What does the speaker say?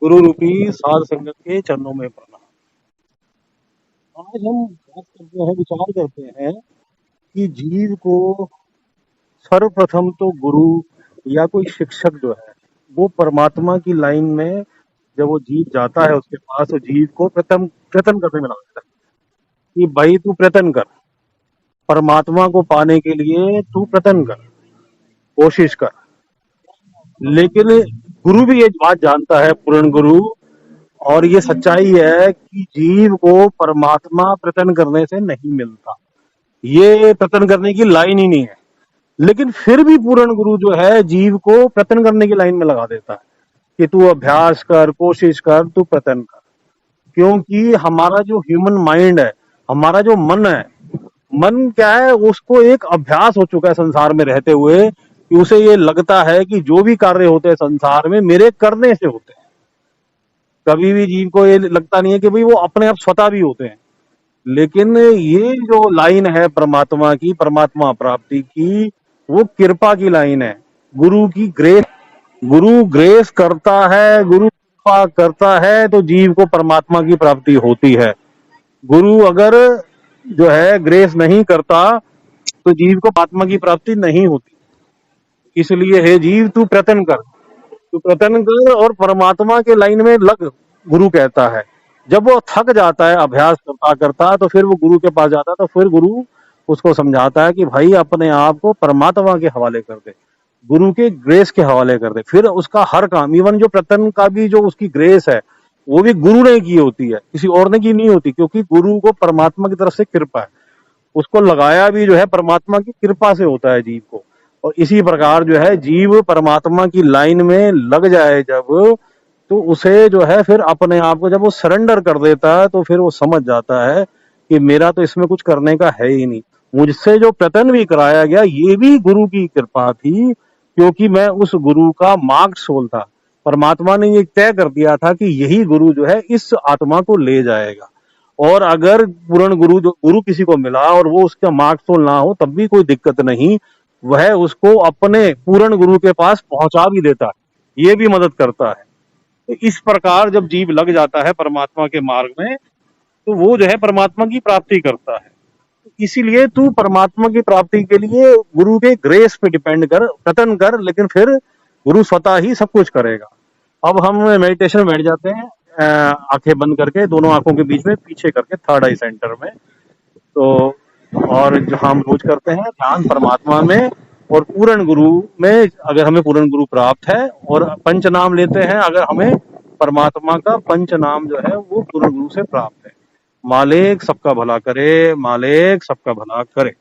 गुरु रूपी साध संगत के चरणों में प्रणाम। आज हम बात करते हैं, विचार करते हैं कि जीव को सर्वप्रथम तो गुरु या कोई शिक्षक जो है वो परमात्मा की लाइन में जब वो जीव जाता है उसके पास, तो जीव को प्रथम प्रयत्न करने में लगता है कि भाई तू प्रयत्न कर, परमात्मा को पाने के लिए तू प्रयत्न कर, कोशिश कर। लेकिन गुरु भी ये बात जानता है, पूर्ण गुरु, और ये सच्चाई है कि जीव को परमात्मा प्रयत्न करने से नहीं मिलता, ये प्रयत्न करने की लाइन ही नहीं है। लेकिन फिर भी पूर्ण गुरु जो है जीव को प्रयत्न करने की लाइन में लगा देता है कि तू अभ्यास कर, कोशिश कर, तू प्रयत्न कर। क्योंकि हमारा जो ह्यूमन माइंड है, हमारा जो मन है, मन क्या है, उसको एक अभ्यास हो चुका है संसार में रहते हुए कि उसे ये लगता है कि जो भी कार्य होते हैं संसार में मेरे करने से होते हैं। कभी भी जीव को ये लगता नहीं है कि भाई वो अपने आप स्वतः भी होते हैं। लेकिन ये जो लाइन है परमात्मा की, परमात्मा प्राप्ति की, वो कृपा की लाइन है, गुरु की ग्रेस। गुरु ग्रेस करता है, गुरु कृपा करता है तो जीव को परमात्मा की प्राप्ति होती है। गुरु अगर जो है ग्रेस नहीं करता तो जीव को परमात्मा की प्राप्ति नहीं होती। इसलिए हे जीव तू प्रयत्न कर, तू प्रयत्न कर और परमात्मा के लाइन में लग, गुरु कहता है। जब वो थक जाता है अभ्यास करता करता, तो फिर वो गुरु के पास जाता है, तो फिर गुरु उसको समझाता है कि भाई अपने आप को परमात्मा के हवाले कर दे, गुरु के ग्रेस के हवाले कर दे। फिर उसका हर काम, इवन जो प्रयत्न का भी जो उसकी ग्रेस है, वो भी गुरु ने की होती है, किसी और ने की नहीं होती, क्योंकि गुरु को परमात्मा की तरफ से कृपा है, उसको लगाया भी जो है परमात्मा की कृपा से होता है जीव को। और इसी प्रकार जो है जीव परमात्मा की लाइन में लग जाए जब, तो उसे जो है फिर अपने आप को जब वो सरेंडर कर देता है, तो फिर वो समझ जाता है कि मेरा तो इसमें कुछ करने का है ही नहीं। मुझसे जो प्रयत्न भी कराया गया ये भी गुरु की कृपा थी, क्योंकि मैं उस गुरु का मार्ग सोल था। परमात्मा ने ये तय कर दिया था कि यही गुरु जो है इस आत्मा को ले जाएगा। और अगर पूर्ण गुरु, जो गुरु किसी को मिला और वो उसका मार्ग सोल ना हो तब भी कोई दिक्कत नहीं, वह उसको अपने पूर्ण गुरु के पास पहुंचा भी देता है, ये भी मदद करता है। तो इस प्रकार जब जीव लग जाता है परमात्मा के मार्ग में, तो वो जो है परमात्मा की प्राप्ति करता है। इसीलिए तू परमात्मा की प्राप्ति के लिए गुरु के ग्रेस पे डिपेंड कर, प्रयत्न कर, लेकिन फिर गुरु स्वतः ही सब कुछ करेगा। अब हम मेडिटेशन में बैठ जाते हैं, आंखें बंद करके, दोनों आंखों के बीच में पीछे करके, थर्ड आई सेंटर में। तो और जो हम रोज करते हैं ध्यान परमात्मा में और पूर्ण गुरु में, अगर हमें पूर्ण गुरु प्राप्त है, और पंच नाम लेते हैं अगर हमें परमात्मा का पंच नाम जो है वो पूर्ण गुरु से प्राप्त है। मालिक सबका भला करे, मालिक सबका भला करे।